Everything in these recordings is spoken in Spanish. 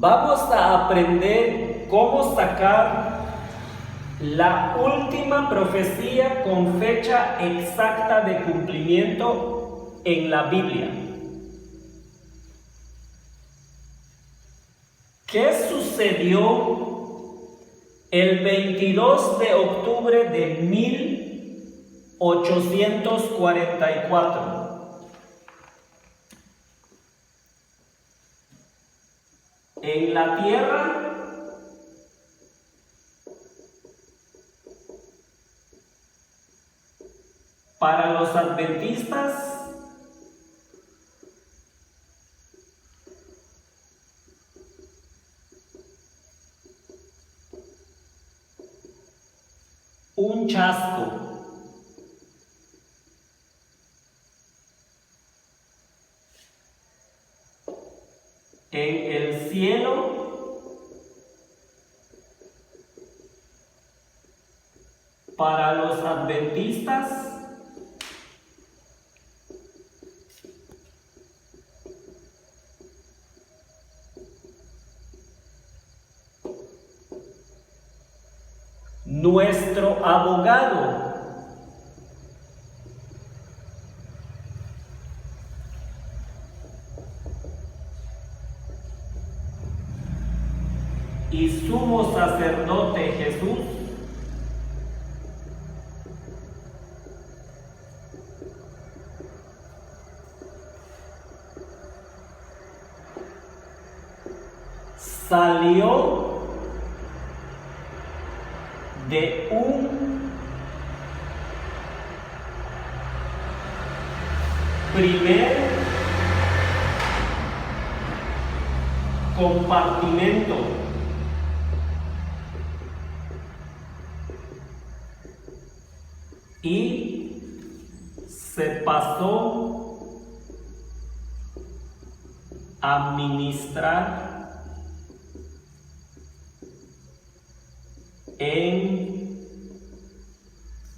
Vamos a aprender cómo sacar la última profecía con fecha exacta de cumplimiento en la Biblia. ¿Qué sucedió el 22 de octubre de 1844? En la tierra para los adventistas un chasco. En el cielo para los adventistas nuestro abogado y sumo sacerdote Jesús salió de un primer compartimento y se pasó a ministrar en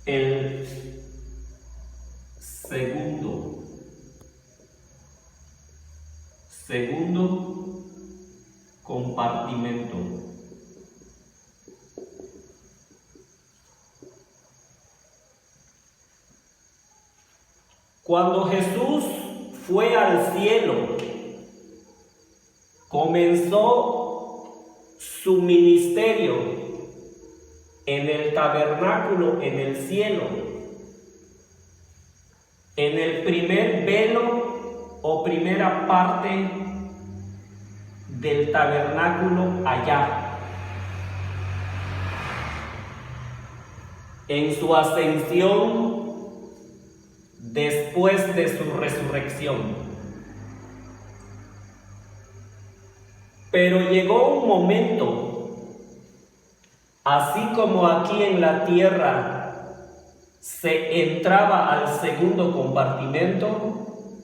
el segundo compartimento. Cuando Jesús fue al cielo, comenzó su ministerio en el tabernáculo en el cielo, en el primer velo o primera parte del tabernáculo allá. En su ascensión después de su resurrección. Pero llegó un momento, así como aquí en la tierra se entraba al segundo compartimento,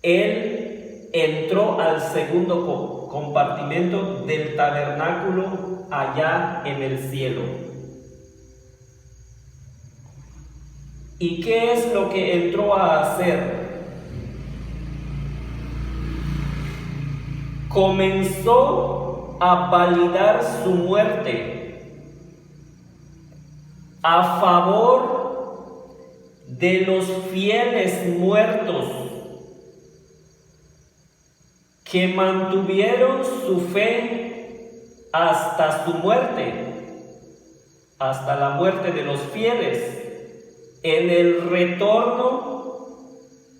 Él entró al segundo compartimento del tabernáculo allá en el cielo. ¿Y qué es lo que entró a hacer? Comenzó a validar su muerte a favor de los fieles muertos que mantuvieron su fe hasta su muerte, hasta la muerte de los fieles, en el retorno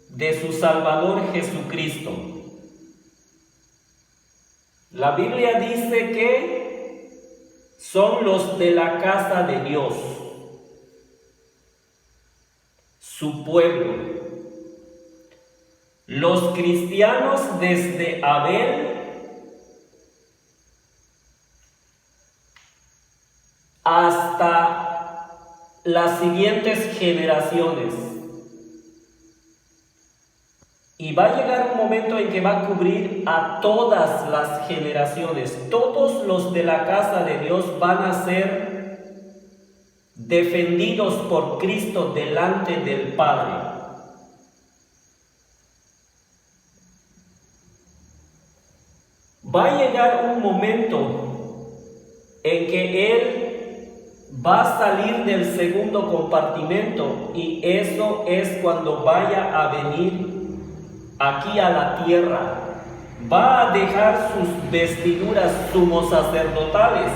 de su Salvador Jesucristo. La Biblia dice que son los de la casa de Dios, su pueblo. Los cristianos desde Abel hasta las siguientes generaciones. Y va a llegar un momento en que va a cubrir a todas las generaciones. Todos los de la casa de Dios van a ser defendidos por Cristo delante del Padre. va a llegar un momento en que Él va a salir del segundo compartimento, y eso es cuando vaya a venir aquí a la tierra. Va a dejar sus vestiduras sumos sacerdotales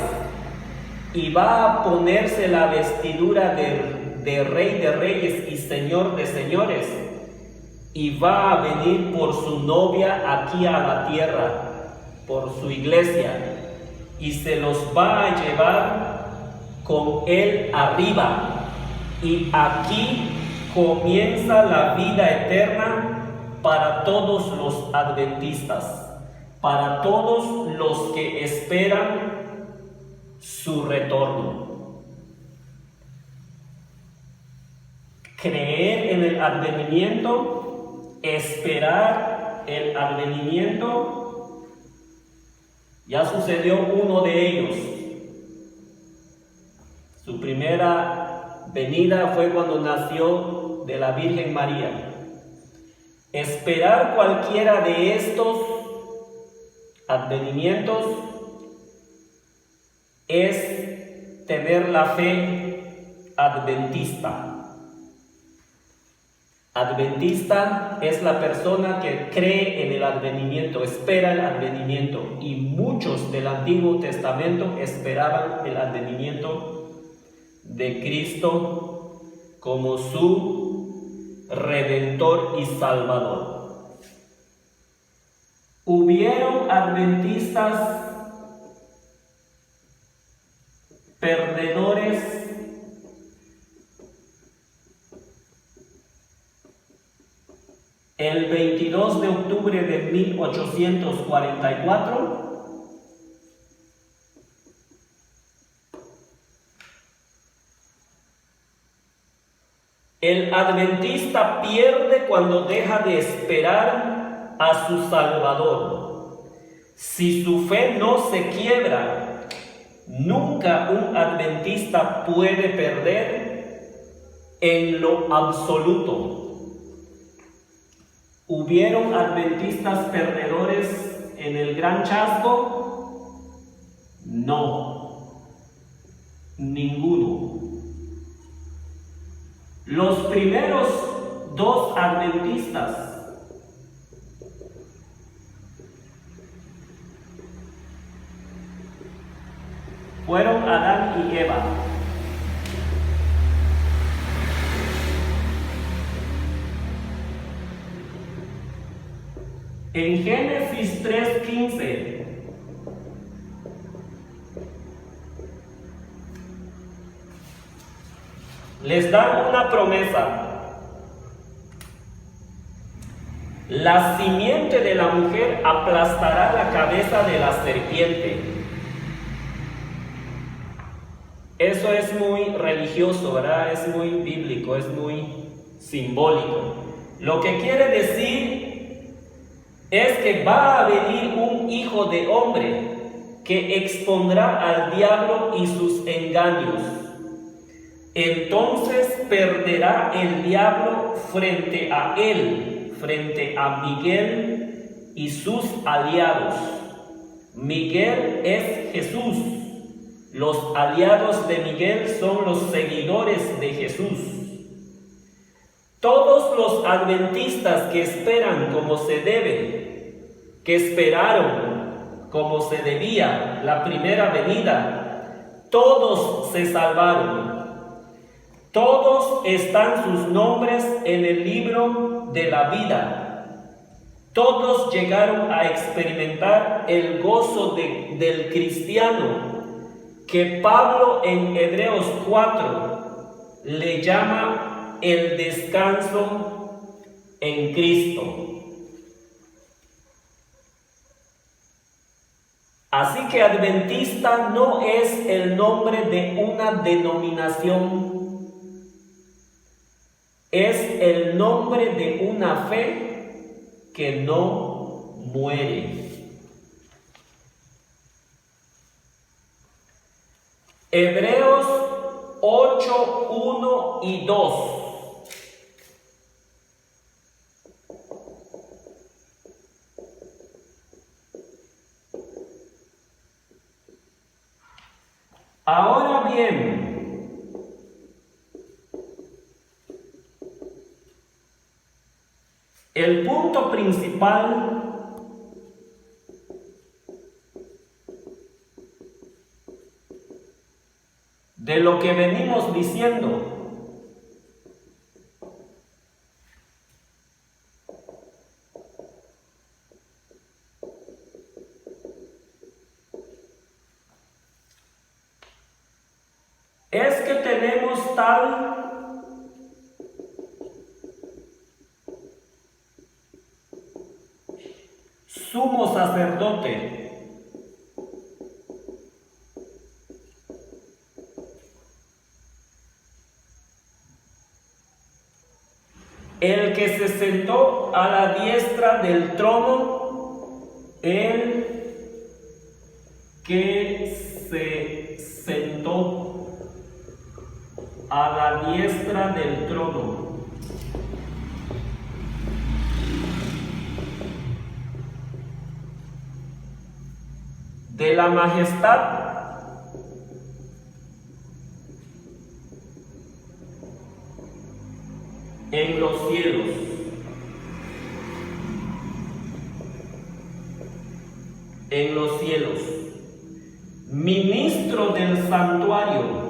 y va a ponerse la vestidura de Rey de Reyes y Señor de Señores, y va a venir por su novia aquí a la tierra, por su iglesia, y se los va a llevar con Él arriba. Y aquí comienza la vida eterna para todos los adventistas, para todos los que esperan su retorno. Creer en el advenimiento, esperar el advenimiento. Ya sucedió uno de ellos. Su primera venida fue cuando nació de la Virgen María. Esperar cualquiera de estos advenimientos es tener la fe adventista. Adventista es la persona que cree en el advenimiento, espera el advenimiento, y muchos del Antiguo Testamento esperaban el advenimiento de Cristo como su Redentor y Salvador. Hubieron adventistas perdedores el 22 de octubre de 1844. El adventista pierde cuando deja de esperar a su Salvador. Si su fe no se quiebra, nunca un adventista puede perder en lo absoluto. ¿Hubieron adventistas perdedores en el Gran Chasco? No, ninguno. Los primeros dos adventistas fueron Adán y Eva. En Génesis 3:15 les dan una promesa. La simiente de la mujer aplastará la cabeza de la serpiente. Eso es muy religioso, ¿verdad? Es muy bíblico, es muy simbólico. Lo que quiere decir es que va a venir un hijo de hombre que expondrá al diablo y sus engaños. Entonces perderá el diablo frente a él, frente a Miguel y sus aliados. Miguel es Jesús. Los aliados de Miguel son los seguidores de Jesús. Todos los adventistas que esperan como se debe, que esperaron como se debía la primera venida, todos se salvaron. Todos están sus nombres en el libro de la vida. Todos llegaron a experimentar el gozo del cristiano, que Pablo en Hebreos 4 le llama el descanso en Cristo. Así que adventista no es el nombre de una denominación, es el nombre de una fe que no muere. Hebreos 8, 1 y 2. bien. El punto principal de lo que venimos diciendo es que tenemos tal sumo sacerdote el que se sentó a la diestra del trono, el que se sentó a la diestra del trono. De la majestad en los cielos. En los cielos. Ministro del santuario.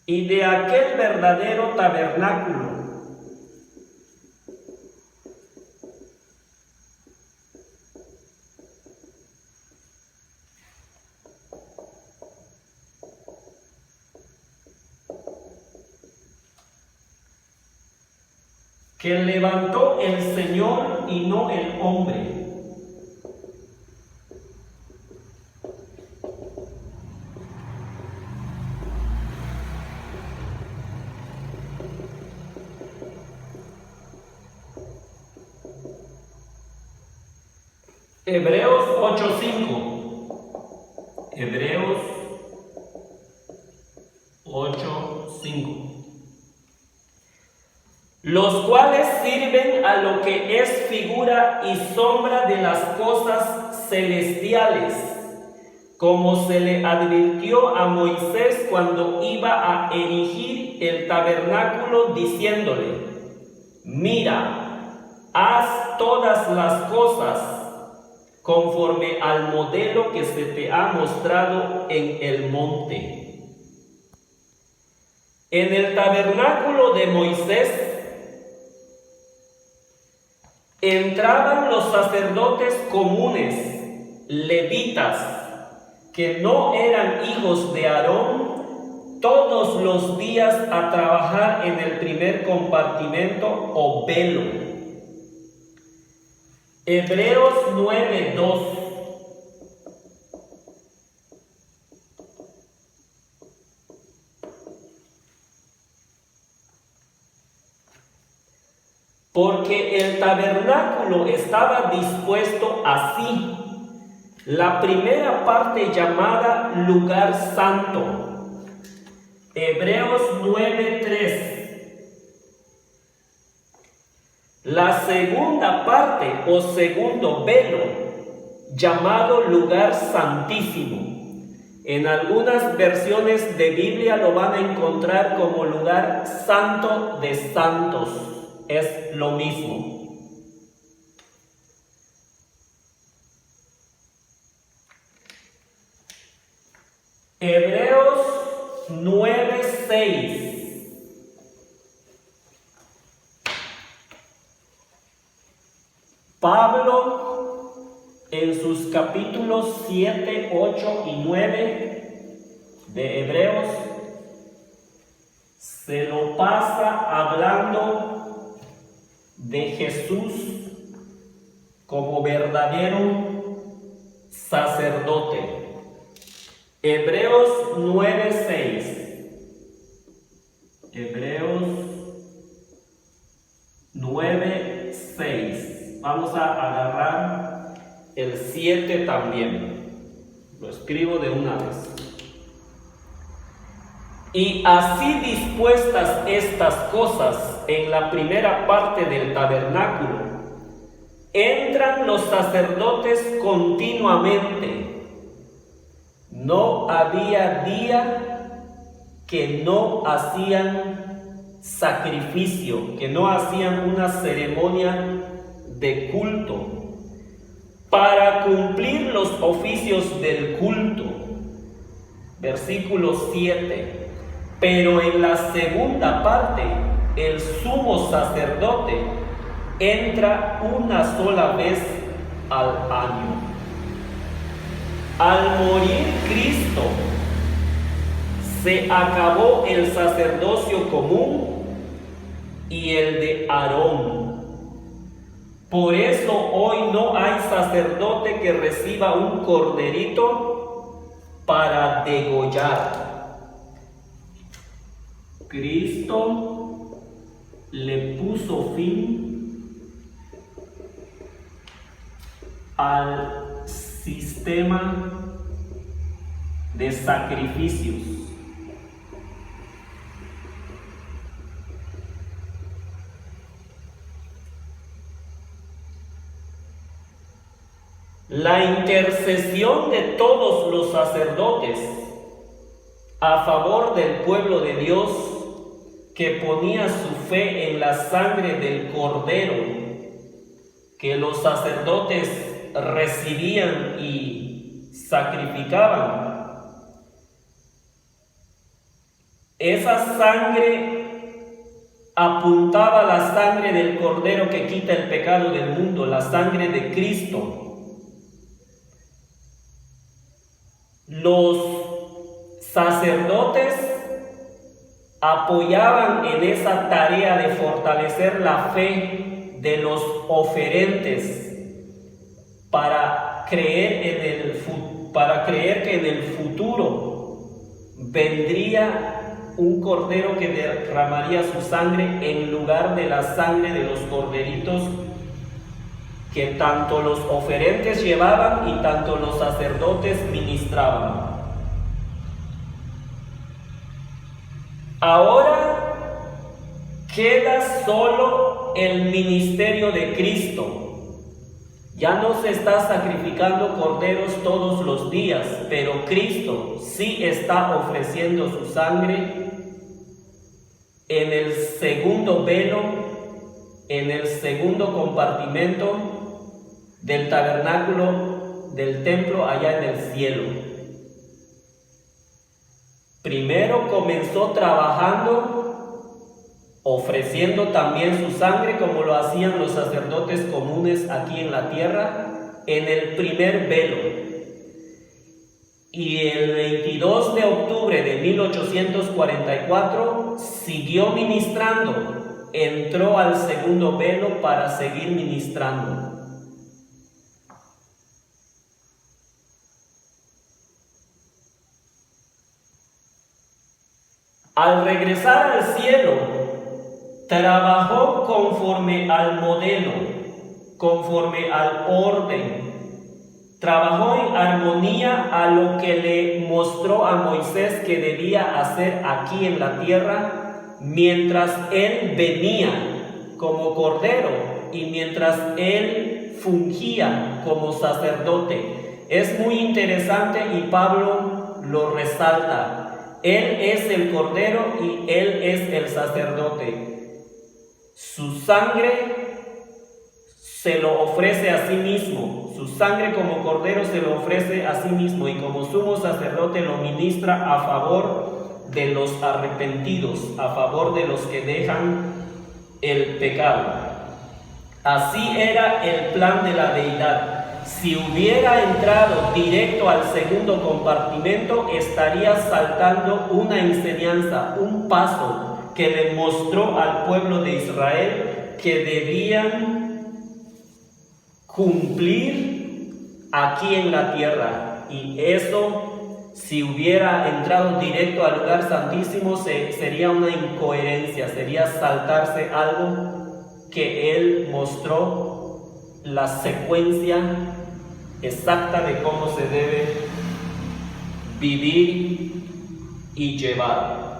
Y de aquel verdadero tabernáculo. Que levantó el Señor y no el hombre. Hebreos 8:5. Hebreos 8:5. Los cuales sirven a lo que es figura y sombra de las cosas celestiales, como se le advirtió a Moisés cuando iba a erigir el tabernáculo, diciéndole: mira, haz todas las cosas conforme al modelo que se te ha mostrado en el monte. En el tabernáculo de Moisés entraban los sacerdotes comunes, levitas, que no eran hijos de Aarón, todos los días a trabajar en el primer compartimento o velo. Hebreos 9:2. Porque el tabernáculo estaba dispuesto así. La primera parte llamada lugar santo. Hebreos 9:3. La segunda parte o segundo velo llamado lugar santísimo. En algunas versiones de Biblia lo van a encontrar como lugar santo de santos. Es lo mismo. Hebreos 9:6. Pablo, en sus capítulos 7, 8 y 9 de Hebreos, se lo pasa hablando de Jesús como verdadero sacerdote. Hebreos 9:6. Hebreos 9:6. Vamos a agarrar el 7 también. Lo escribo de una vez. Y así dispuestas estas cosas, en la primera parte del tabernáculo, entran los sacerdotes continuamente. No había día que no hacían sacrificio, que no hacían una ceremonia de culto para cumplir los oficios del culto. Versículo 7. Pero en la segunda parte, el sumo sacerdote entra una sola vez al año. Al morir Cristo, se acabó el sacerdocio común y el de Aarón. Por eso hoy no hay sacerdote que reciba un corderito para degollar. Cristo le puso fin al sistema de sacrificios. La intercesión de todos los sacerdotes a favor del pueblo de Dios que ponía su fe en la sangre del Cordero que los sacerdotes recibían y sacrificaban. Esa sangre apuntaba a la sangre del Cordero que quita el pecado del mundo, la sangre de Cristo. Los sacerdotes apoyaban en esa tarea de fortalecer la fe de los oferentes para creer que en el futuro vendría un cordero que derramaría su sangre en lugar de la sangre de los corderitos que tanto los oferentes llevaban y tanto los sacerdotes ministraban. Ahora queda solo el ministerio de Cristo. Ya no se está sacrificando corderos todos los días, pero Cristo sí está ofreciendo su sangre en el segundo velo, en el segundo compartimento del tabernáculo del templo allá en el cielo. Primero comenzó trabajando, ofreciendo también su sangre como lo hacían los sacerdotes comunes aquí en la tierra, en el primer velo. Y el 22 de octubre de 1844 siguió ministrando, entró al segundo velo para seguir ministrando. Al regresar al cielo, trabajó conforme al modelo, conforme al orden. Trabajó en armonía a lo que le mostró a Moisés que debía hacer aquí en la tierra, mientras él venía como cordero y mientras él fungía como sacerdote. Es muy interesante y Pablo lo resalta. Él es el Cordero y Él es el sacerdote. Su sangre se lo ofrece a sí mismo. Su sangre como Cordero se lo ofrece a sí mismo y como sumo sacerdote lo ministra a favor de los arrepentidos, a favor de los que dejan el pecado. Así era el plan de la deidad. Si hubiera entrado directo al segundo compartimento, estaría saltando una enseñanza, un paso que le mostró al pueblo de Israel que debían cumplir aquí en la tierra. Y eso, si hubiera entrado directo al lugar santísimo, sería una incoherencia, sería saltarse algo que él mostró, la secuencia exacta de cómo se debe vivir y llevar.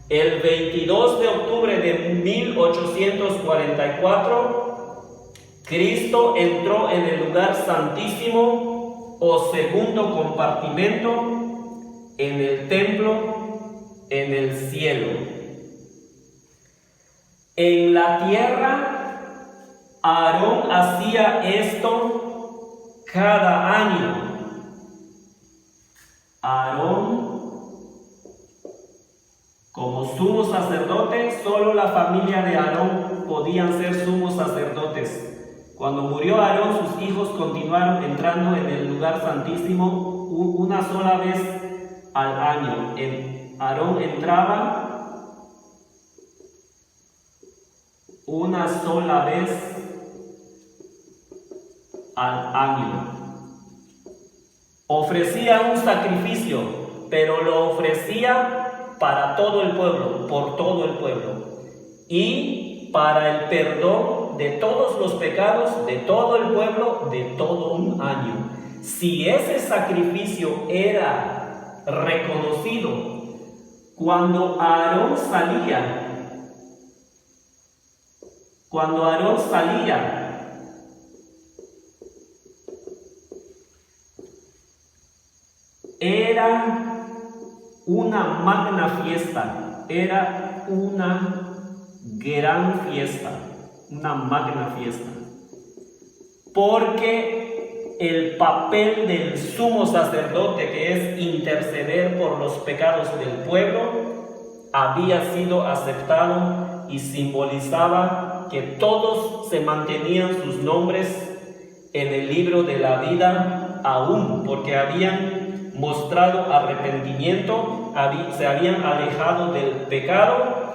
El 22 de octubre de 1844, Cristo entró en el lugar santísimo o segundo compartimento en el templo en el cielo. En la tierra, Aarón hacía esto cada año. Aarón, como sumo sacerdote, solo la familia de Aarón podían ser sumos sacerdotes. Cuando murió Aarón, sus hijos continuaron entrando en el lugar santísimo una sola vez al año. Aarón entraba una sola vez al año. Ofrecía un sacrificio, pero lo ofrecía para todo el pueblo, por todo el pueblo, y para el perdón de todos los pecados de todo el pueblo de todo un año. Si ese sacrificio era reconocido, cuando Aarón salía, era una magna fiesta, era una gran fiesta, una magna fiesta, porque el papel del sumo sacerdote, que es interceder por los pecados del pueblo, había sido aceptado y simbolizaba que todos se mantenían sus nombres en el libro de la vida aún, porque habían mostrado arrepentimiento, se habían alejado del pecado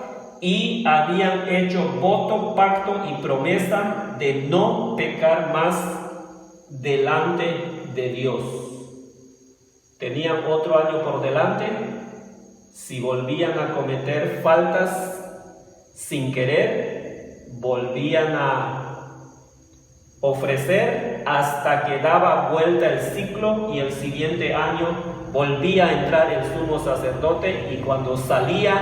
y habían hecho voto, pacto y promesa de no pecar más delante de Dios. Tenían otro año por delante. Si volvían a cometer faltas sin querer, volvían a ofrecer hasta que daba vuelta el ciclo, y el siguiente año volvía a entrar el sumo sacerdote, y cuando salía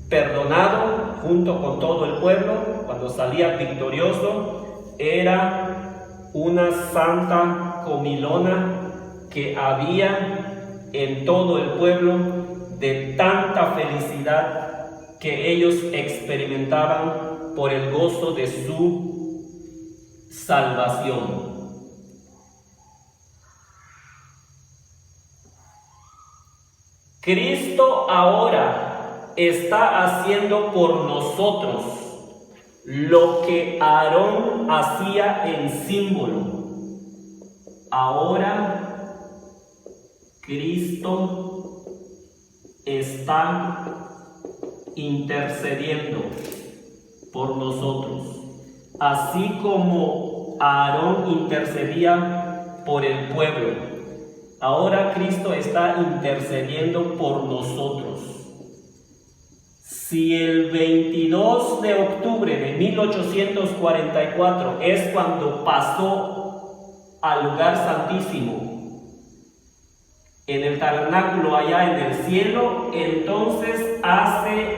perdonado junto con todo el pueblo, cuando salía victorioso, era una santa comilona que había en todo el pueblo, de tanta felicidad que ellos experimentaban por el gozo de su salvación. Cristo ahora está haciendo por nosotros lo que Aarón hacía en símbolo. Ahora Cristo está intercediendo por nosotros, así como Aarón intercedía por el pueblo. Ahora Cristo está intercediendo por nosotros. Si el 22 de octubre de 1844 es cuando pasó al lugar santísimo en el tabernáculo allá en el cielo, entonces hace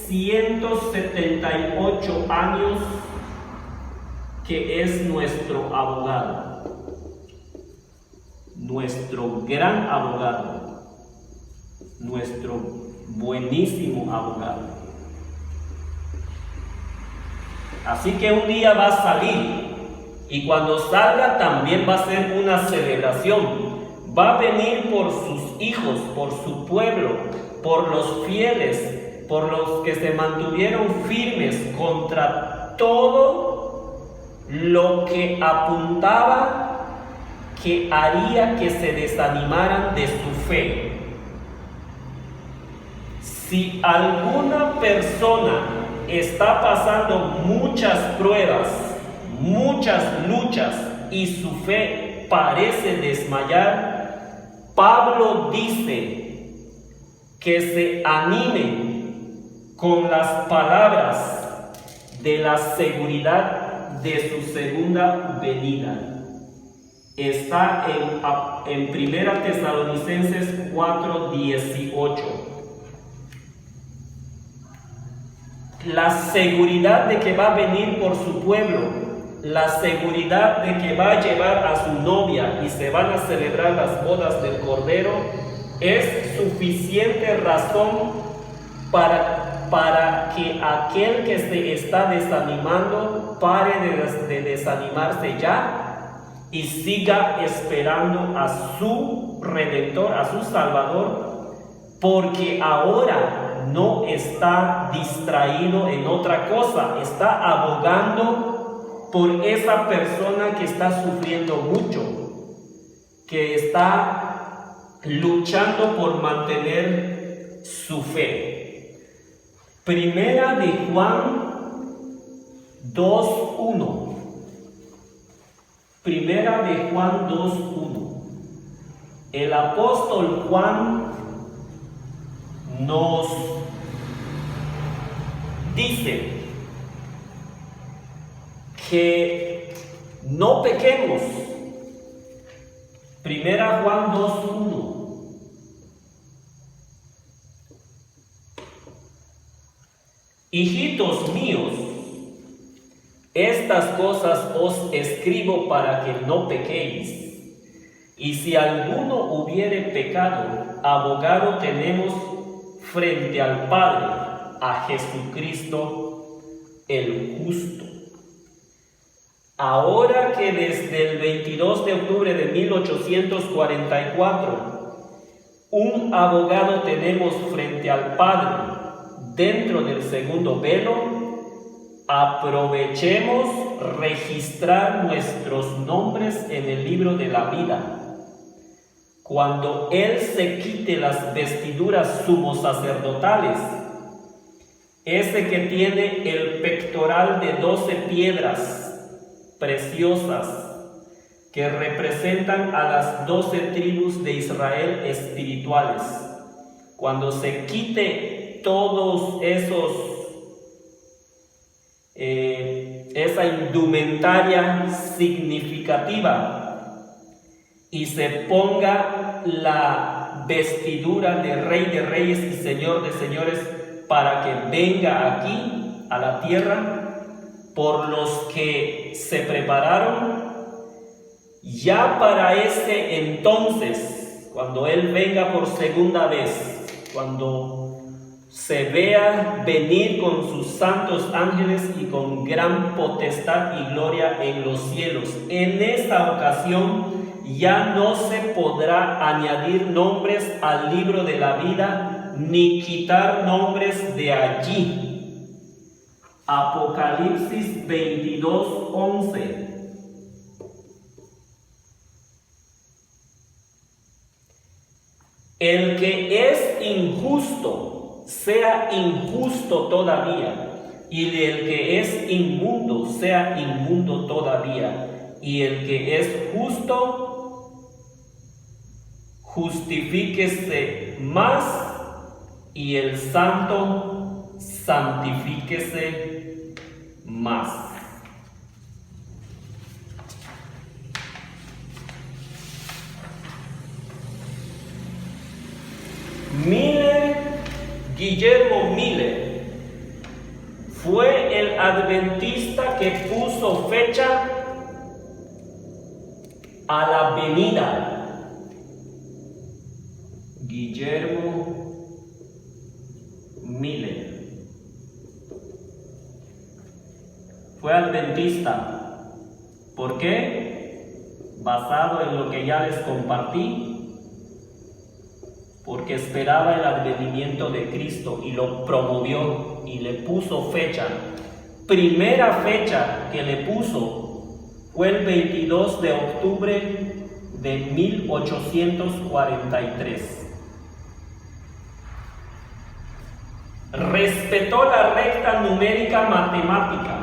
178 años que es nuestro abogado, nuestro gran abogado, nuestro buenísimo abogado. Así que un día va a salir, y cuando salga también va a ser una celebración. Va a venir por sus hijos, por su pueblo, por los fieles, por los que se mantuvieron firmes contra todo lo que apuntaba que haría que se desanimaran de su fe. Si alguna persona está pasando muchas pruebas, muchas luchas, y su fe parece desmayar, Pablo dice que se animen con las palabras de la seguridad de su segunda venida. Está en 1 Tesalonicenses 4:18. la seguridad de que va a venir por su pueblo, la seguridad de que va a llevar a su novia y se van a celebrar las bodas del Cordero, es suficiente razón para que aquel que se está desanimando pare de desanimarse ya y siga esperando a su Redentor, a su Salvador, porque ahora no está distraído en otra cosa, está abogando por esa persona que está sufriendo mucho, que está luchando por mantener su fe. Primera de Juan 2:1. Primera de Juan 2:1. El apóstol Juan nos dice que no pequemos. Primera Juan 2:1. Hijitos míos, estas cosas os escribo para que no pequéis. Y si alguno hubiere pecado, abogado tenemos frente al Padre, a Jesucristo el justo. Ahora que desde el 22 de octubre de 1844, un abogado tenemos frente al Padre dentro del segundo velo, aprovechemos registrar nuestros nombres en el libro de la vida. Cuando Él se quite las vestiduras sumosacerdotales, ese que tiene el pectoral de 12 piedras preciosas que representan a las 12 tribus de Israel espirituales, cuando se quite todos esa indumentaria significativa y se ponga la vestidura de Rey de Reyes y Señor de Señores para que venga aquí a la tierra, por los que se prepararon, ya para ese entonces, cuando Él venga por segunda vez, cuando se vea venir con sus santos ángeles y con gran potestad y gloria en los cielos, en esta ocasión ya no se podrá añadir nombres al libro de la vida ni quitar nombres de allí. Apocalipsis 22:11. El que es injusto sea injusto todavía, y el que es inmundo sea inmundo todavía, y el que es justo justifíquese más, y el santo santifíquese más. Guillermo Miller fue el adventista que puso fecha a la venida. Guillermo Miller fue adventista. ¿Por qué? Basado en lo que ya les compartí. Porque esperaba el advenimiento de Cristo y lo promovió y le puso fecha. Primera fecha que le puso fue el 22 de octubre de 1843. Respetó la recta numérica matemática.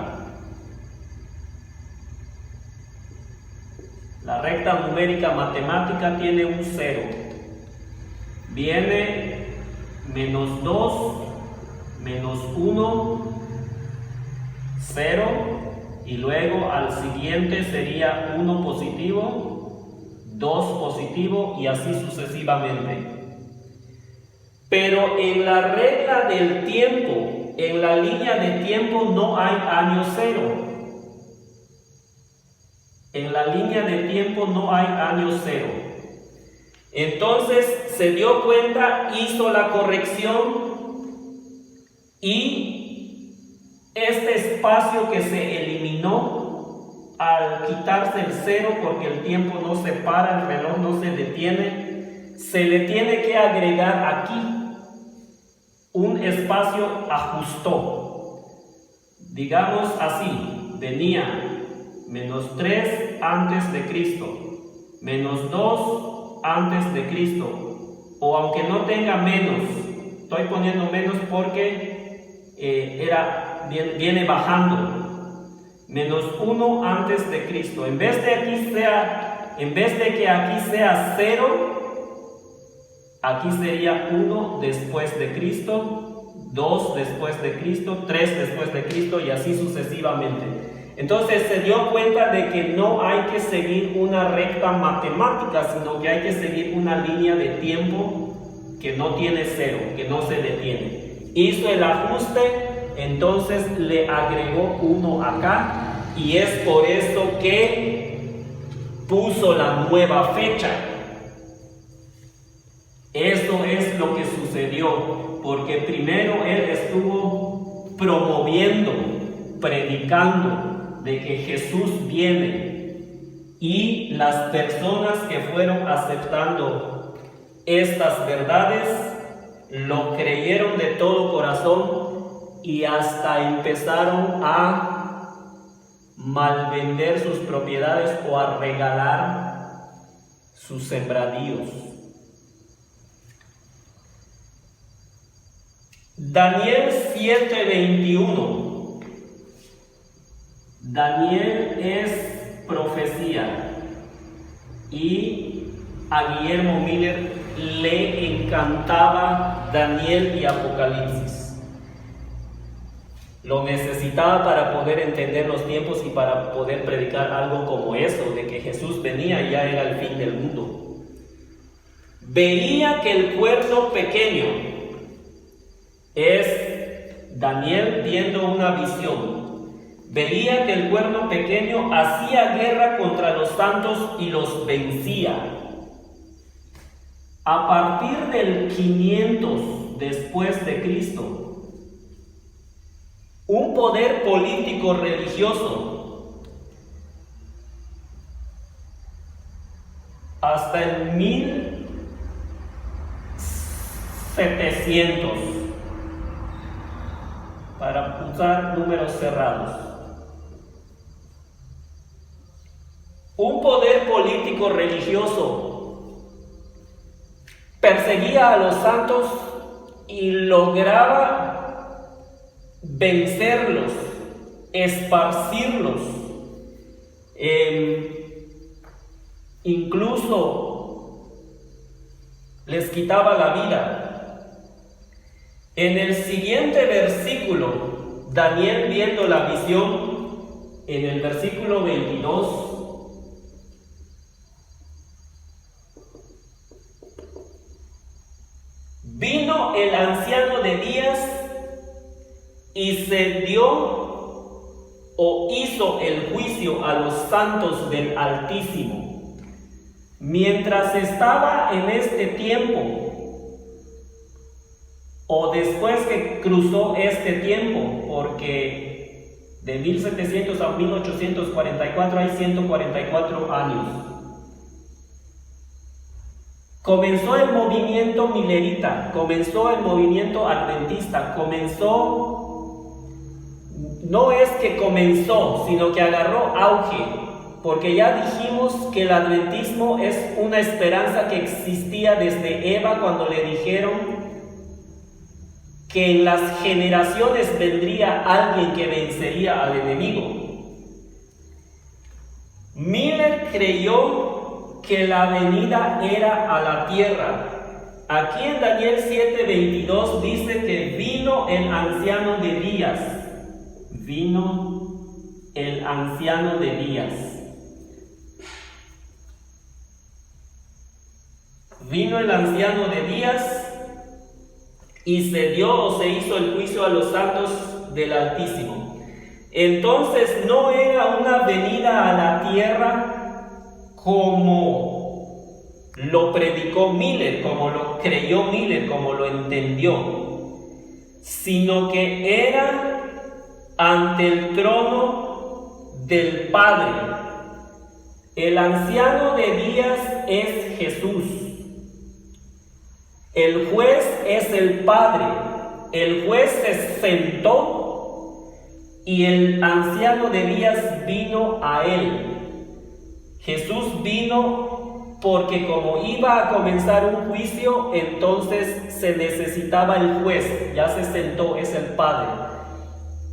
La recta numérica matemática tiene un cero. Viene menos 2, menos 1, 0, y luego al siguiente sería 1 positivo, 2 positivo y así sucesivamente. Pero en la regla del tiempo En la línea de tiempo no hay año cero. En la línea de tiempo no hay año cero. Entonces se dio cuenta, hizo la corrección y este espacio que se eliminó al quitarse el cero, porque el tiempo no se para, el reloj no se detiene, se le tiene que agregar aquí un espacio ajustó. Digamos así, venía -3 antes de Cristo, -2 antes de Cristo, o aunque no tenga menos, estoy poniendo menos porque viene bajando, -1 antes de Cristo. En vez de que aquí sea 0, aquí sería 1 después de Cristo, 2 después de Cristo, 3 después de Cristo y así sucesivamente. Entonces se dio cuenta de que no hay que seguir una recta matemática, sino que hay que seguir una línea de tiempo que no tiene cero, que no se detiene. Hizo el ajuste, entonces le agregó 1 acá y es por eso que puso la nueva fecha. Eso es lo que sucedió, porque primero él estuvo promoviendo, predicando de que Jesús viene, y las personas que fueron aceptando estas verdades lo creyeron de todo corazón y hasta empezaron a malvender sus propiedades o a regalar sus sembradíos. Daniel 7:21. Daniel es profecía y a Guillermo Miller le encantaba Daniel y Apocalipsis. Lo necesitaba para poder entender los tiempos y para poder predicar algo como eso, de que Jesús venía y ya era el fin del mundo. Veía que el cuerno pequeño es Daniel viendo una visión. Veía que el cuerno pequeño hacía guerra contra los santos y los vencía. A partir del 500 después de Cristo, un poder político religioso hasta el 1700, para usar números cerrados. Un poder político religioso perseguía a los santos y lograba vencerlos, esparcirlos, incluso les quitaba la vida. En el siguiente versículo, Daniel viendo la visión, en el versículo 22, vino el anciano de días y se dio o hizo el juicio a los santos del Altísimo. Mientras estaba en este tiempo, o después que cruzó este tiempo, porque de 1700 a 1844 hay 144 años. Comenzó el movimiento milerita, comenzó el movimiento adventista, no es que comenzó, sino que agarró auge, porque ya dijimos que el adventismo es una esperanza que existía desde Eva cuando le dijeron que en las generaciones vendría alguien que vencería al enemigo. Miller creyó que la venida era a la tierra. Aquí en Daniel 7:22 dice que vino el anciano de días. Vino el anciano de días. Vino el anciano de días y se dio o se hizo el juicio a los santos del Altísimo. Entonces no era una venida a la tierra como lo predicó Miller, como lo creyó Miller, como lo entendió, sino que era ante el trono del Padre. El anciano de días es Jesús. El juez es el Padre. El juez se sentó y el anciano de días vino a él. Jesús vino porque como iba a comenzar un juicio, entonces se necesitaba el juez. Ya se sentó, es el Padre.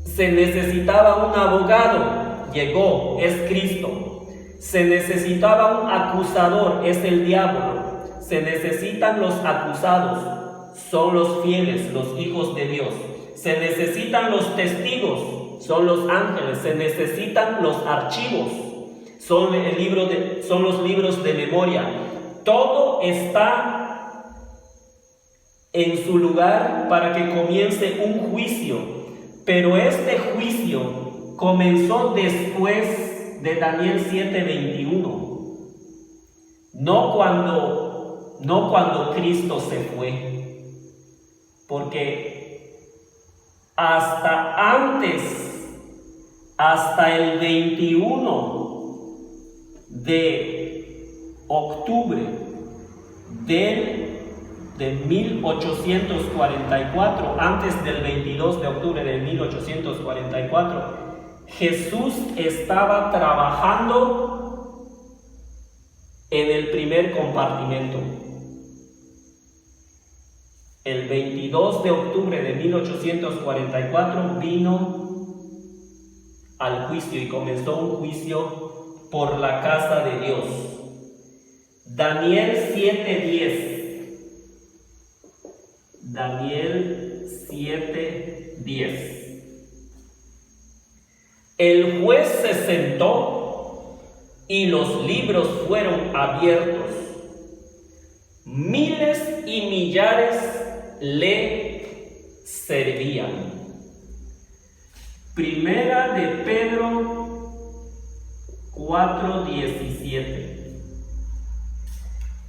Se necesitaba un abogado, llegó, es Cristo. Se necesitaba un acusador, es el diablo. Se necesitan los acusados, son los fieles, los hijos de Dios. Se necesitan los testigos, son los ángeles. Se necesitan los archivos, son los libros de memoria. Todo está en su lugar para que comience un juicio. Pero este juicio comenzó después de Daniel 7:21. No cuando Cristo se fue, porque hasta el 21 de octubre de 1844, antes del 22 de octubre de 1844, Jesús estaba trabajando en el primer compartimento. El 22 de octubre de 1844 vino al juicio y comenzó un juicio por la casa de Dios. Daniel 7:10. Daniel 7:10. El juez se sentó y los libros fueron abiertos. Miles y millares le servían. Primera de Pedro 4:17.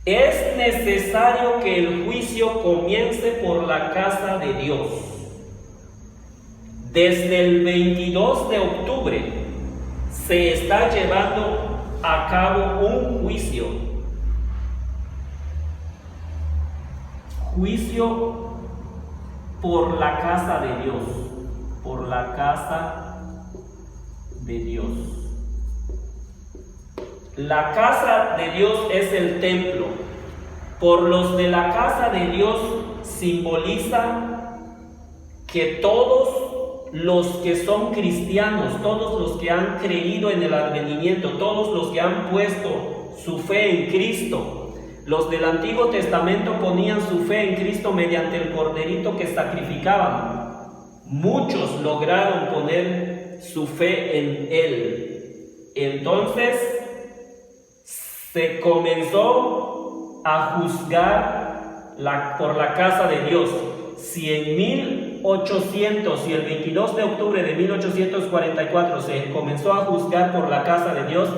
Es necesario que el juicio comience por la casa de Dios. Desde el 22 de octubre se está llevando a cabo un juicio. Juicio por la casa de Dios. Por la casa de Dios. La casa de Dios es el templo. Por los de la casa de Dios simboliza que todos los que son cristianos, todos los que han creído en el advenimiento, todos los que han puesto su fe en Cristo. Los del Antiguo Testamento ponían su fe en Cristo mediante el corderito que sacrificaban. Muchos lograron poner su fe en Él. Entonces se comenzó a juzgar por la casa de Dios. Si en 1800 y el 22 de octubre de 1844 se comenzó a juzgar por la casa de Dios,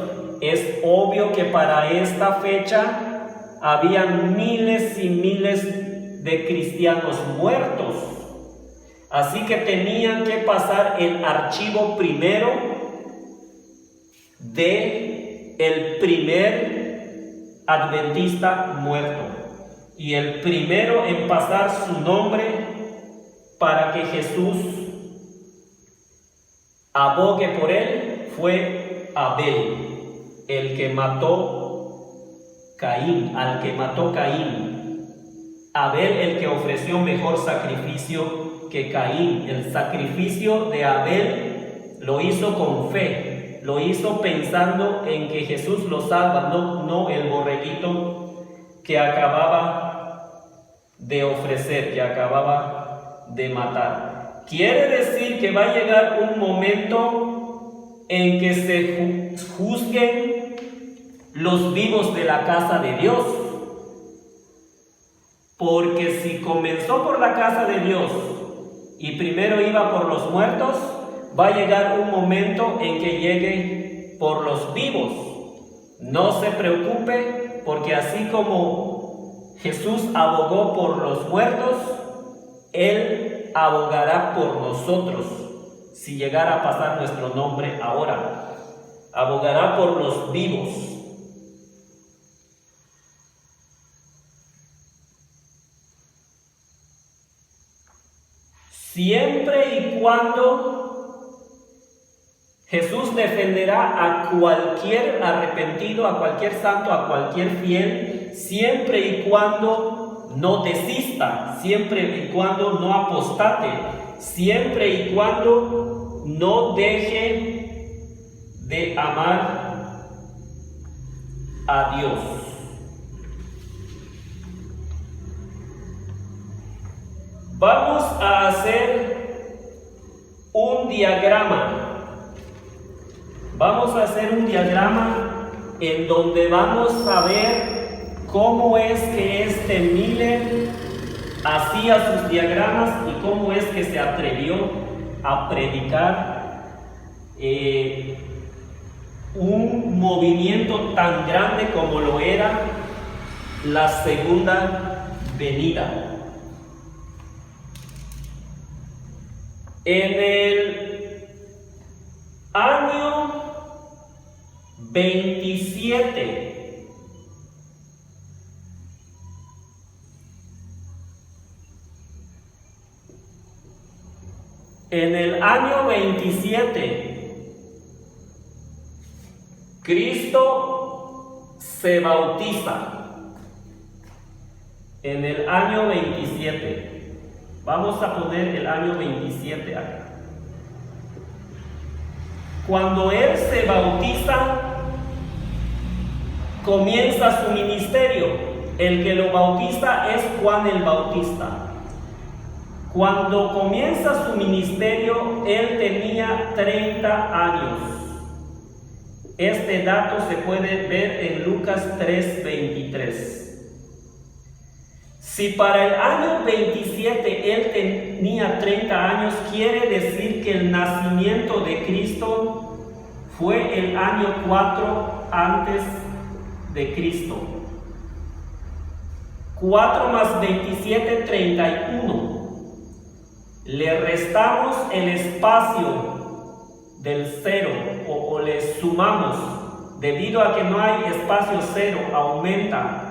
es obvio que para esta fecha había miles y miles de cristianos muertos. Así que tenían que pasar el archivo primero de el primer adventista muerto. Y el primero en pasar su nombre para que Jesús abogue por él fue Abel, el que mató Caín, al que mató Caín. Abel, el que ofreció mejor sacrificio que Caín. El sacrificio de Abel lo hizo con fe, lo hizo pensando en que Jesús lo salva, no el borreguito que acababa de ofrecer, que acababa de matar. Quiere decir que va a llegar un momento en que se juzguen los vivos de la casa de Dios. Porque si comenzó por la casa de Dios y primero iba por los muertos, va a llegar un momento en que llegue por los vivos. No se preocupe, porque así como Jesús abogó por los muertos, Él abogará por nosotros. Si llegara a pasar nuestro nombre ahora, abogará por los vivos. Siempre y cuando Jesús defenderá a cualquier arrepentido, a cualquier santo, a cualquier fiel, siempre y cuando no desista, siempre y cuando no apostate, siempre y cuando no deje de amar a Dios. Vamos a hacer un diagrama. Vamos a hacer un diagrama en donde vamos a ver cómo es que Miller hacía sus diagramas y cómo es que se atrevió a predicar un movimiento tan grande como lo era la segunda venida. En el año 27, Cristo se bautiza. En el año 27. Vamos a poner el año 27 acá. Cuando Él se bautiza, comienza su ministerio. El que lo bautiza es Juan el Bautista. Cuando comienza su ministerio, Él tenía 30 años. Este dato se puede ver en Lucas 3:23. Si para el año 27 Él tenía 30 años, quiere decir que el nacimiento de Cristo fue el año 4 antes de Cristo. 4 más 27, 31. Le restamos el espacio del cero o le sumamos. Debido a que no hay espacio cero, aumenta.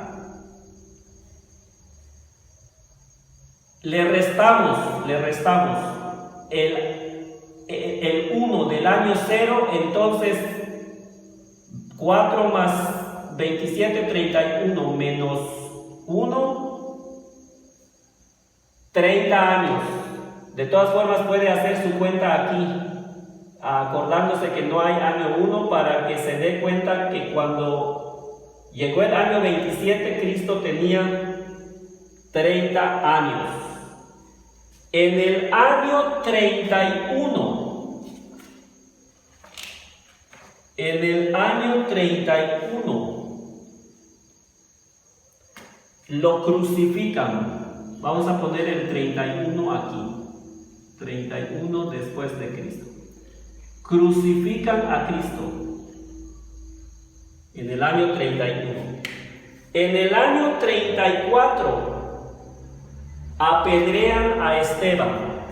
Le restamos el 1 del año 0, entonces 4 más 27, 31 menos 1, 30 años. De todas formas puede hacer su cuenta aquí, acordándose que no hay año 1 para que se dé cuenta que cuando llegó el año 27 Cristo tenía 30 años. En el año 31, lo crucifican. Vamos a poner el 31 aquí. 31 después de Cristo. Crucifican a Cristo en el año 31. En el año 34 apedrean a Esteban.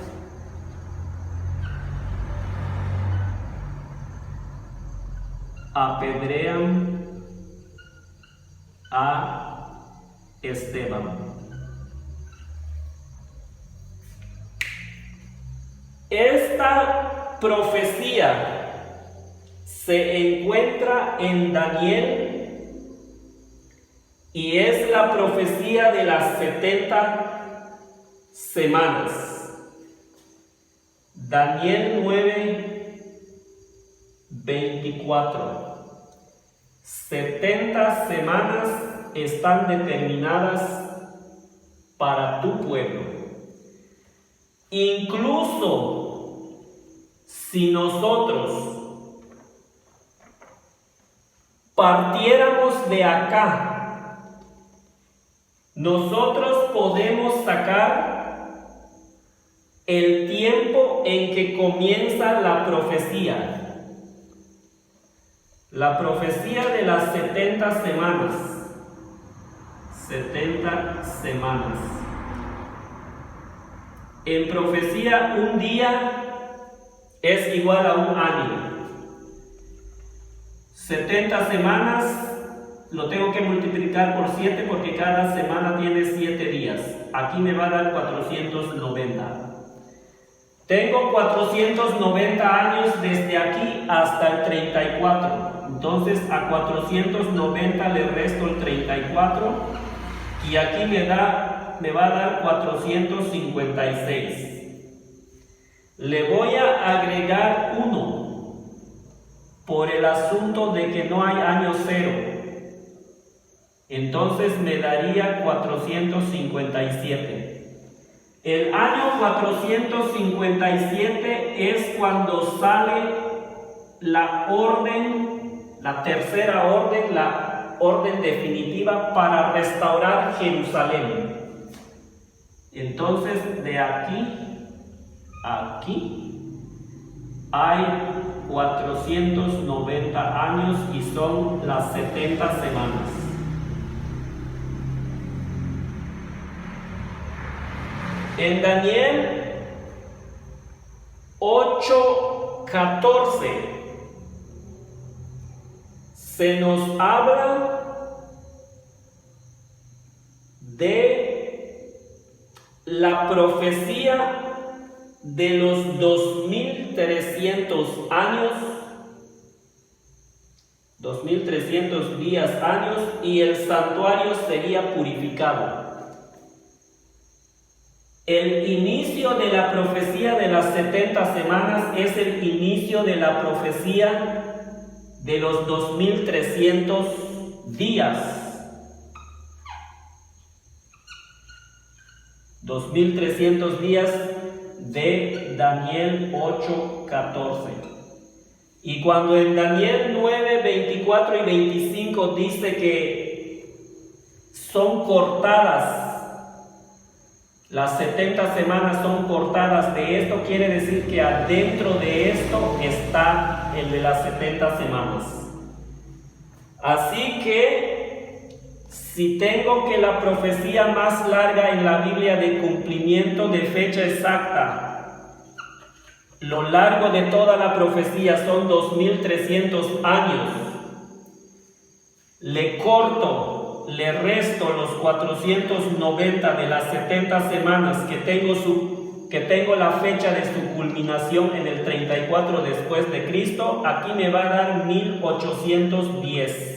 Apedrean a Esteban. Esta profecía se encuentra en Daniel y es la profecía de las 70 semanas. Daniel 9:24. 70 semanas están determinadas para tu pueblo. Incluso si nosotros partiéramos de acá nosotros podemos sacar el tiempo en que comienza la profecía. La profecía de las 70 semanas. 70 semanas. En profecía, un día es igual a un año. 70 semanas lo tengo que multiplicar por 7 porque cada semana tiene 7 días. Aquí me va a dar 490. Tengo 490 años desde aquí hasta el 34. Entonces a 490 le resto el 34 y aquí me va a dar 456. Le voy a agregar 1 por el asunto de que no hay año cero. Entonces me daría 457. El año 457 es cuando sale la orden, la tercera orden, la orden definitiva para restaurar Jerusalén. Entonces de aquí a aquí hay 490 años y son las 70 semanas. En Daniel 8:14 se nos habla de la profecía de los 2300 años, 2300 días, años, y el santuario sería purificado. El inicio de la profecía de las 70 semanas es el inicio de la profecía de los 2300 días. 2300 días de Daniel 8:14. Y cuando en Daniel 9:24 y 25 dice que son cortadas, las 70 semanas son cortadas de esto, quiere decir que adentro de esto está el de las 70 semanas. Así que, si tengo que la profecía más larga en la Biblia de cumplimiento de fecha exacta, lo largo de toda la profecía son 2300 años, le corto, le resto los 490 de las 70 semanas que tengo la fecha de su culminación en el 34 después de Cristo, aquí me va a dar 1810.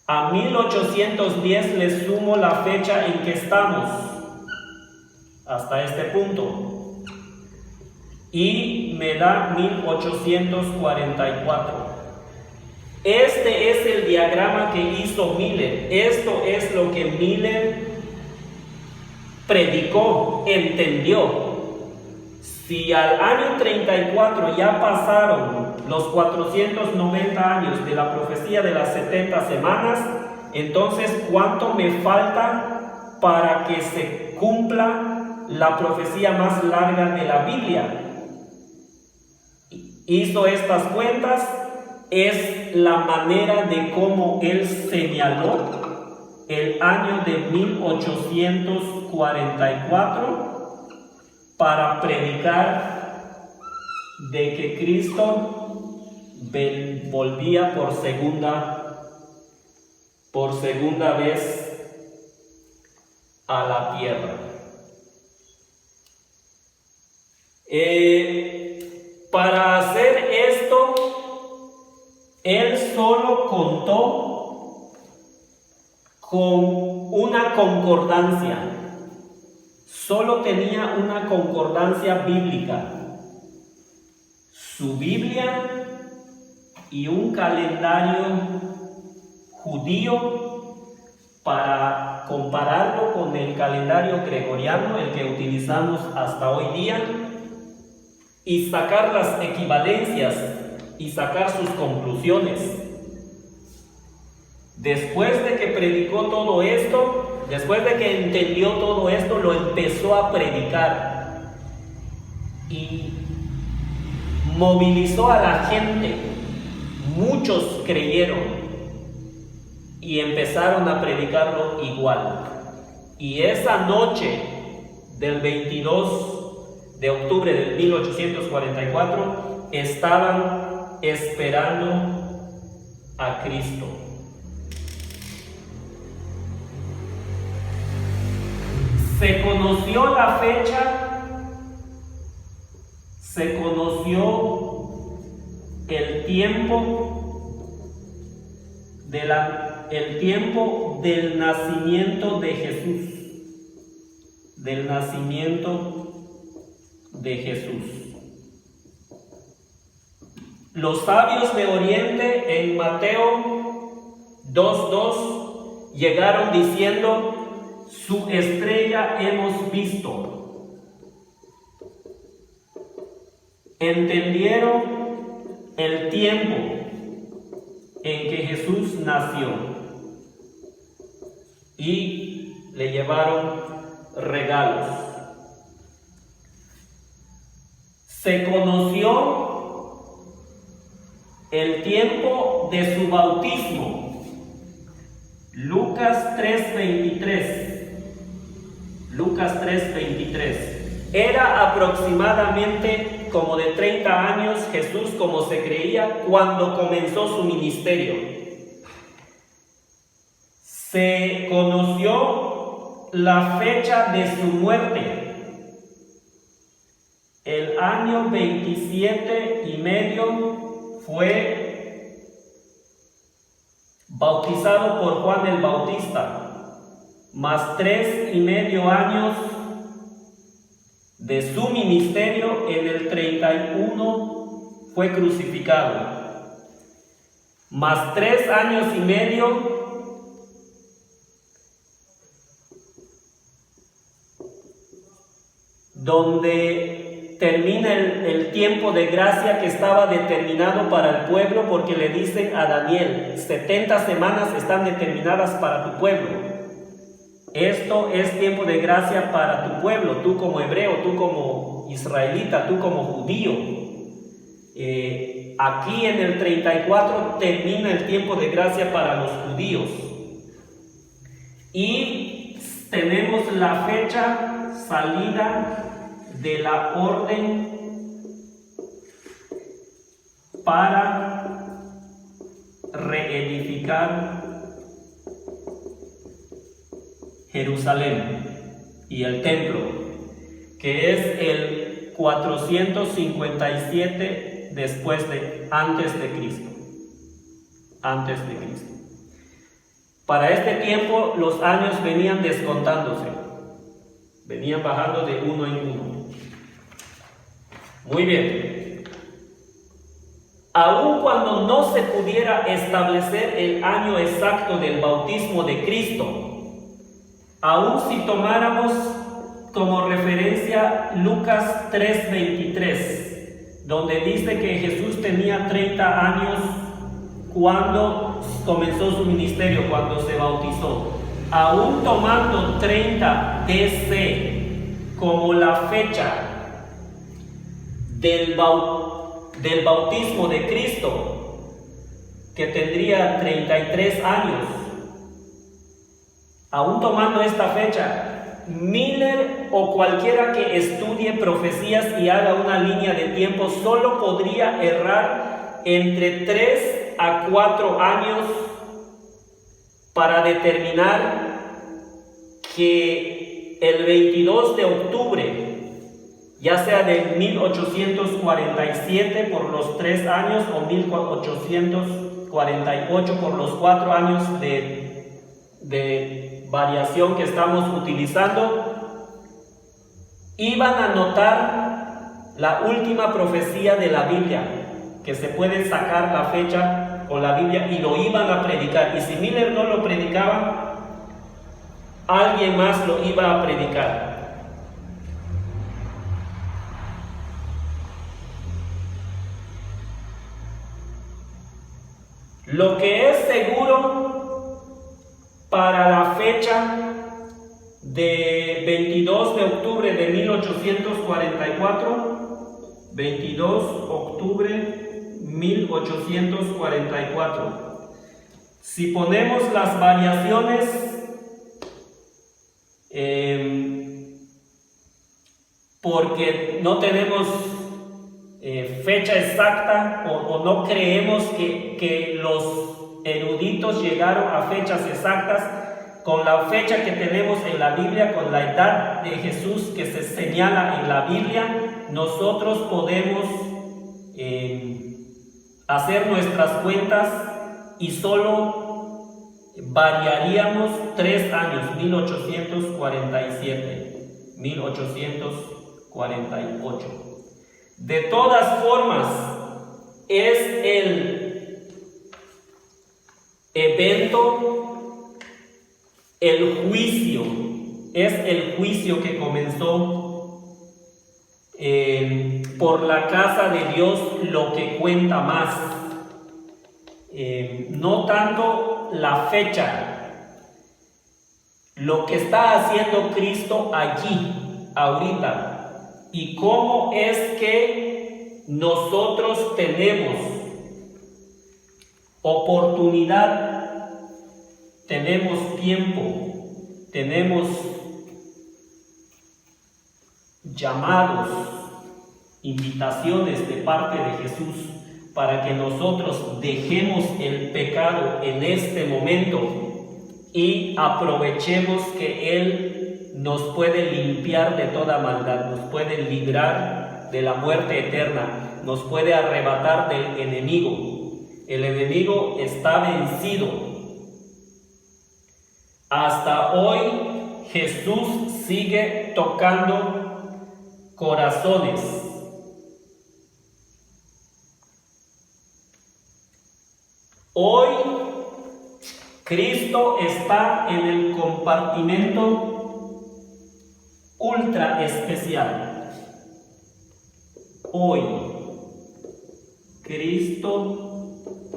A 1810 le sumo la fecha en que estamos hasta este punto y me da 1844. Este es el diagrama que hizo Miller. Esto es lo que Miller predicó, entendió. Si al año 34 ya pasaron los 490 años de la profecía de las 70 semanas, entonces ¿cuánto me falta para que se cumpla la profecía más larga de la Biblia? Hizo estas cuentas. Es la manera de cómo él señaló el año de 1844 para predicar de que Cristo volvía por segunda vez a la tierra. Para hacer esto, él solo contó con una concordancia. Solo tenía una concordancia bíblica. Su Biblia y un calendario judío para compararlo con el calendario gregoriano, el que utilizamos hasta hoy día, y sacar las equivalencias y sacar sus conclusiones. Después de que predicó todo esto, después de que entendió todo esto, lo empezó a predicar y movilizó a la gente. Muchos creyeron y empezaron a predicarlo igual. Y esa noche del 22 de octubre de 1844 estaban esperando a Cristo. Se conoció la fecha, se conoció el tiempo del nacimiento de Jesús, del nacimiento de Jesús. Los sabios de Oriente en Mateo 2:2 llegaron diciendo: su estrella hemos visto. Entendieron el tiempo en que Jesús nació y le llevaron regalos. Se conoció el tiempo de su bautismo. Lucas 3:23. Lucas 3:23. Era aproximadamente como de 30 años Jesús, como se creía, cuando comenzó su ministerio. Se conoció la fecha de su muerte. El año 27 fue bautizado por Juan el Bautista. Más 3 años de su ministerio, en el 31 fue crucificado. Más 3 años y medio donde termina el tiempo de gracia que estaba determinado para el pueblo, porque le dicen a Daniel: 70 semanas están determinadas para tu pueblo. Esto es tiempo de gracia para tu pueblo, tú como hebreo, tú como israelita, tú como judío. Aquí en el 34 termina el tiempo de gracia para los judíos. Y tenemos la fecha salida de la orden para reedificar Jerusalén y el templo, que es el 457 antes de Cristo. Para este tiempo los años venían descontándose, venían bajando de uno en uno. Muy bien. Aun cuando no se pudiera establecer el año exacto del bautismo de Cristo, aun si tomáramos como referencia Lucas 3:23, donde dice que Jesús tenía 30 años cuando comenzó su ministerio, cuando se bautizó, aun tomando 30 DC como la fecha del bautismo de Cristo, que tendría 33 años, aún tomando esta fecha, Miller o cualquiera que estudie profecías y haga una línea de tiempo solo podría errar entre 3 a 4 años para determinar que el 22 de octubre, ya sea de 1847 por los 3 años o 1848 por los 4 años de variación que estamos utilizando, iban a notar la última profecía de la Biblia, que se puede sacar la fecha con la Biblia, y lo iban a predicar. Y si Miller no lo predicaba, alguien más lo iba a predicar. Lo que es seguro para la fecha de 22 de octubre de 1844, 22 de octubre 1844. Si ponemos las variaciones, porque no tenemos fecha exacta o no creemos que los eruditos llegaron a fechas exactas, con la fecha que tenemos en la Biblia, con la edad de Jesús que se señala en la Biblia, nosotros podemos hacer nuestras cuentas y solo variaríamos 3 años, 1847, 1848. De todas formas, es el evento, el juicio, es el juicio que comenzó por la casa de Dios lo que cuenta más, no tanto la fecha, lo que está haciendo Cristo allí, ahorita, y cómo es que nosotros tenemos oportunidad, tenemos tiempo, tenemos llamados, invitaciones de parte de Jesús para que nosotros dejemos el pecado en este momento y aprovechemos que Él nos puede limpiar de toda maldad, nos puede librar de la muerte eterna, nos puede arrebatar del enemigo. El enemigo está vencido. Hasta hoy Jesús sigue tocando corazones. Hoy Cristo está en el compartimento ultra especial. Hoy Cristo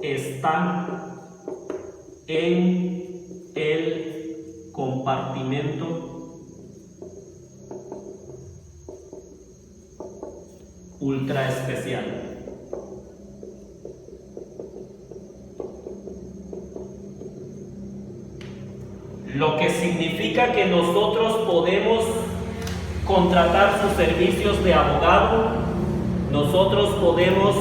está en el compartimento ultra especial. Lo que significa que nosotros podemos contratar sus servicios de abogado, nosotros podemos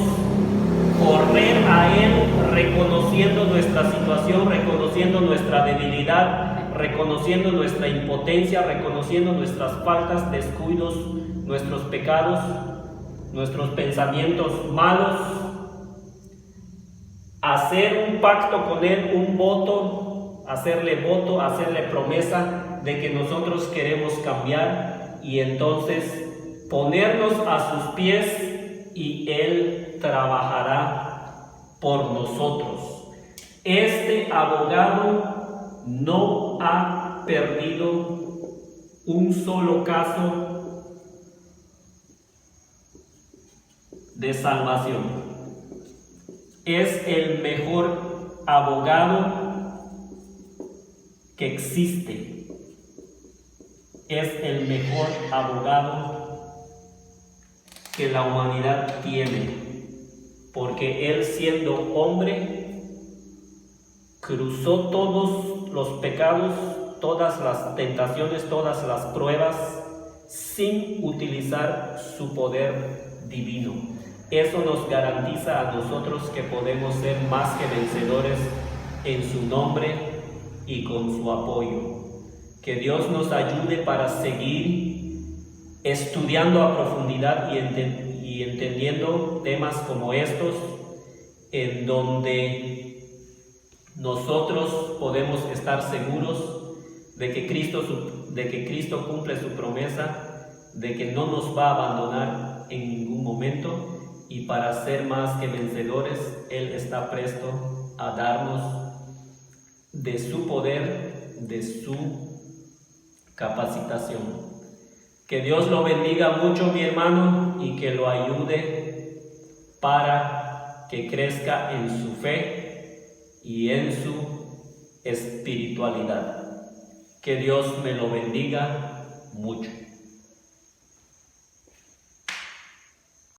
correr a Él reconociendo nuestra situación, reconociendo nuestra debilidad, reconociendo nuestra impotencia, reconociendo nuestras faltas, descuidos, nuestros pecados, nuestros pensamientos malos, hacer un pacto con Él, un voto, hacerle promesa de que nosotros queremos cambiar y entonces ponernos a sus pies y Él trabajará por nosotros. Este abogado no ha perdido un solo caso de salvación. Es el mejor abogado que existe. Es el mejor abogado que la humanidad tiene, porque Él, siendo hombre, cruzó todos los pecados, todas las tentaciones, todas las pruebas, sin utilizar su poder divino. Eso nos garantiza a nosotros que podemos ser más que vencedores en su nombre y con su apoyo. Que Dios nos ayude para seguir estudiando a profundidad y entendiendo temas como estos, en donde nosotros podemos estar seguros de que Cristo cumple su promesa, de que no nos va a abandonar en ningún momento, y para ser más que vencedores, Él está presto a darnos de su poder, de su capacitación. Que Dios lo bendiga mucho, mi hermano, y que lo ayude para que crezca en su fe y en su espiritualidad. Que Dios me lo bendiga mucho.